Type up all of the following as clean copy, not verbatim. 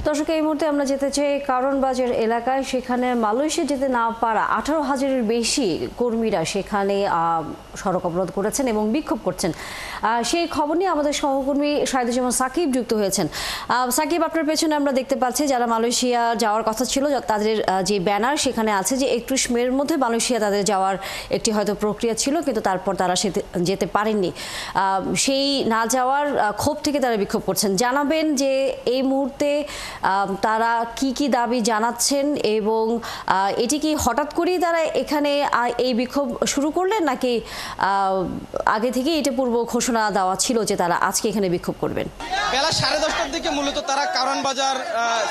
দর্শক, এই মুহূর্তে আমরা যেতে চাই কারণ বাজার এলাকায়। সেখানে মালয়েশিয়া যেতে না পারা 18,000-এর বেশি কর্মীরা সেখানে সড়ক অবরোধ করেছেন এবং বিক্ষোভ করছেন। সেই খবর নিয়ে আমাদের সহকর্মী শাহিদুজ্জামান সাকিব যুক্ত হয়েছেন। সাকিব, আপনার পেছনে আমরা দেখতে পাচ্ছি যারা মালয়েশিয়া যাওয়ার কথা ছিল তাদের যে ব্যানার সেখানে আছে যে 31 মের মধ্যে মালয়েশিয়া তাদের যাওয়ার একটি হয়তো প্রক্রিয়া ছিল, কিন্তু তারপর তারা যেতে পারেননি। সেই না যাওয়ার ক্ষোভ থেকে তারা বিক্ষোভ করছেন। জানাবেন যে এই মুহূর্তে তারা কি দাবি জানাচ্ছেন এবং এটি কি হঠাৎ করেই তারা এখানে এই বিক্ষোভ শুরু করলেন, নাকি আগে থেকে এটা পূর্ব ঘোষণা দেওয়া ছিল যে তারা আজকে এখানে বিক্ষোভ করবেন? বেলা 10:30টার দিকে মূলত তারা কারণ বাজার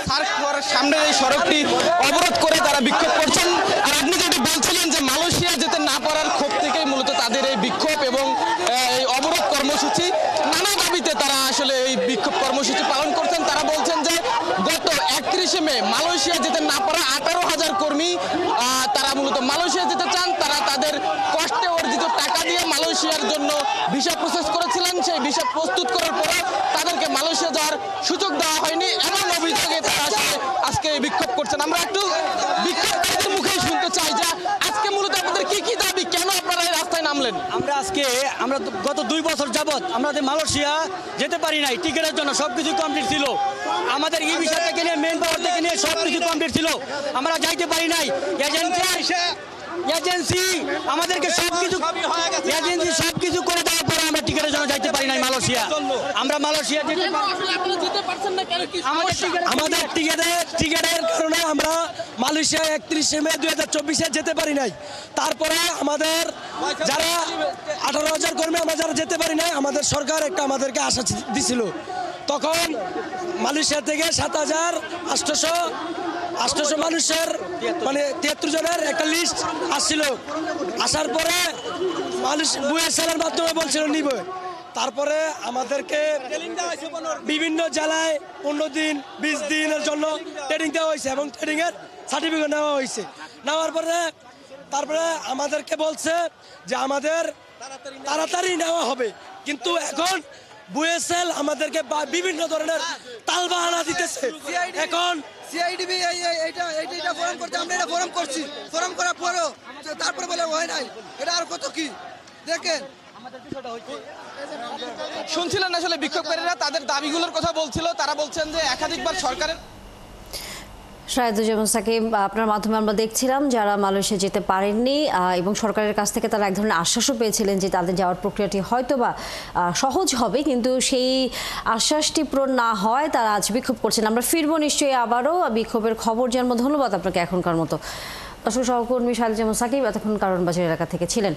সার্ক ফোয়ারের সামনের এই সড়কটি অবরোধ করে তারা বিক্ষোভ করছেন। আর আপনি যেটা বলছিলেন যে মালয়েশিয়া যেতে না পারার ক্ষোভ থেকেই মূলত তাদের এই বিক্ষোভ এবং এই অবরোধ কর্মসূচি। নানা দাবিতে তারা আসলে এই বিক্ষোভ কর্মসূচি পালন করছেন। তারা বলছেন যে গত 31শে মে মালয়েশিয়া যেতে না পারা 18,000 কর্মী তারা মূলত মালয়েশিয়া যেতে চান। তারা তাদের কষ্টে অর্জিত টাকা দিয়ে মালয়েশিয়ার জন্য ভিসা প্রসেস করেছিলেন। সেই ভিসা প্রস্তুত করার পরে তাদেরকে মালয়েশিয়া যাওয়ার সুযোগ দেওয়া হয়নি, এমন অভিযোগে তারা আসলে আজকে বিক্ষোভ করছেন। আমরা একটু বিক্ষোভকারীদের মুখেই শুনতে চাই যে আজকে মূলত আপনাদের কি দাবি, কেন আপনারা এই রাস্তায় নামলেন? আমরা গত 2 বছর যাবত আমরা মালয়েশিয়া যেতে পারি নাই। টিকিটের জন্য সবকিছু কমপ্লিট ছিল, আমাদের ই ভিসা থেকে নিয়ে মেন পাওয়ার থেকে নিয়ে সবকিছু কমপ্লিট ছিল, আমরা যাইতে পারি নাই। এজেন্সি আমাদেরকে সবকিছু করে দেওয়ার পরে আমরা টিকিটের জন্য যাইতে পারি নাই মালয়েশিয়া। আমরা মালয়েশিয়া যেতে পারছেন না কেন? আমাদের টিকিটের কারণে আমরা মালয়েশিয়া 31শে মে 2024-এ যেতে পারি নাই। তারপরে আমাদের যারা 18,000 কর্মী আমরা যারা যেতে পারি নাই, আমাদের সরকার একটা আমাদেরকে আশা দিছিল। তখন মালয়েশিয়া থেকে 7,800 মানুষের মানে 73 জনের একটা লিস্ট আসছিল। আসার পরে বুয়েসালের মাধ্যমে বলছিল নিবে। তারপরে আমাদেরকে বিভিন্ন জেলায় 15 দিন 20 দিনের জন্য ট্রেনিং দেওয়া হয়েছে এবং ট্রেনিংয়ের সার্টিফিকেট নেওয়া হয়েছে। নেওয়ার পরে তারপরে আমাদেরকে বলছে যে আমাদের তাড়াতাড়ি নেওয়া হবে, কিন্তু এখন বুয়েসেল আমাদেরকে বিভিন্ন ধরনের তালবাহানা দিতেছে। এখন সিআইডিবি এইটা ফোরাম করতে আমরা এটা ফোরাম করছি, ফোরাম করার পরেও তারপরে বলে হয় নাই। এটা আর কত কি দেখেন। শুনছিলেন আসলে বিক্ষোভকারীরা তাদের দাবিগুলোর কথা বলছিল। তারা বলছেন যে একাধিকবার সরকারের শাহিদুজ্জামান সাকিব, আপনার মাধ্যমে আমরা দেখছিলাম যারা মালয়েশিয়া যেতে পারেননি এবং সরকারের কাছ থেকে তারা এক ধরনের আশ্বাসও পেয়েছিলেন যে তাদের যাওয়ার প্রক্রিয়াটি হয়তোবা সহজ হবে, কিন্তু সেই আশ্বাসটি পূরণ না হয় তারা আজ বিক্ষোভ করছেন। আমরা ফিরবো নিশ্চয়ই আবারও বিক্ষোভের খবর জানবো। ধন্যবাদ আপনাকে এখনকার মতো। দর্শক, সহকর্মী শাহিদুজ্জামান সাকিব এতক্ষণ কারণ বাজার এলাকা থেকে ছিলেন।